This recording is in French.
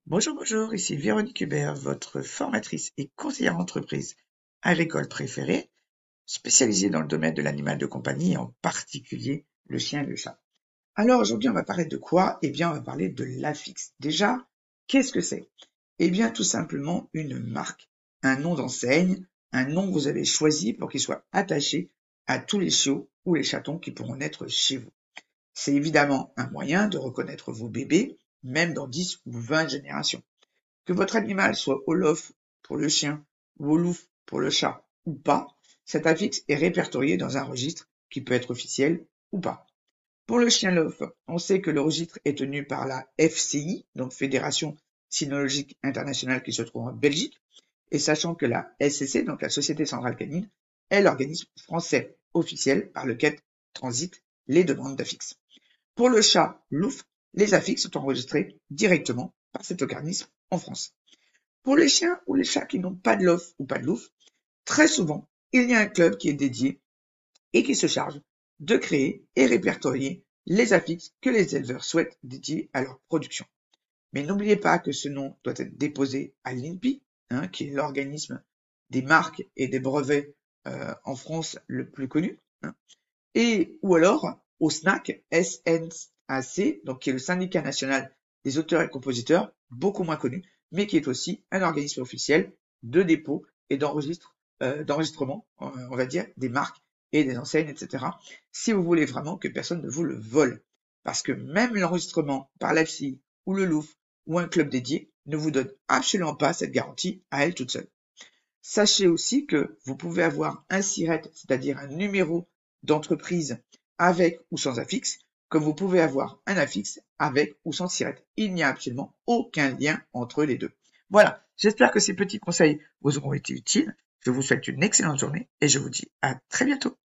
Bonjour, bonjour, ici Véronique Hubert, votre formatrice et conseillère entreprise agricole préférée, spécialisée dans le domaine de l'animal de compagnie et en particulier le chien et le chat. Alors aujourd'hui, on va parler de quoi? Eh bien, on va parler de l'affixe. Déjà, qu'est-ce que c'est? Eh bien, tout simplement une marque, un nom d'enseigne, un nom que vous avez choisi pour qu'il soit attaché à tous les chiots ou les chatons qui pourront naître chez vous. C'est évidemment un moyen de reconnaître vos bébés, même dans 10 ou 20 générations. Que votre animal soit Olof pour le chien, Wolof pour le chat ou pas, cet affixe est répertorié dans un registre qui peut être officiel ou pas. Pour le chien Lof, on sait que le registre est tenu par la FCI, donc Fédération Cynologique Internationale qui se trouve en Belgique, et sachant que la SCC, donc la Société Centrale Canine, est l'organisme français officiel par lequel transitent les demandes d'affixe. Pour le chat Louf, les affixes sont enregistrés directement par cet organisme en France. Pour les chiens ou les chats qui n'ont pas de lof ou pas de louf, très souvent, il y a un club qui est dédié et qui se charge de créer et répertorier les affixes que les éleveurs souhaitent dédiés à leur production. Mais n'oubliez pas que ce nom doit être déposé à l'INPI, qui est l'organisme des marques et des brevets en France le plus connu, et ou alors au SNAC, SNAC, donc qui est le syndicat national des auteurs et compositeurs, beaucoup moins connu, mais qui est aussi un organisme officiel de dépôt et d'enregistrement, on va dire, des marques et des enseignes, etc. Si vous voulez vraiment que personne ne vous le vole. Parce que même l'enregistrement par l'AFCI ou le Louvre ou un club dédié ne vous donne absolument pas cette garantie à elle toute seule. Sachez aussi que vous pouvez avoir un SIRET, c'est-à-dire un numéro d'entreprise avec ou sans affixe, comme vous pouvez avoir un affixe avec ou sans SIRET. Il n'y a absolument aucun lien entre les deux. Voilà, j'espère que ces petits conseils vous auront été utiles. Je vous souhaite une excellente journée et je vous dis à très bientôt.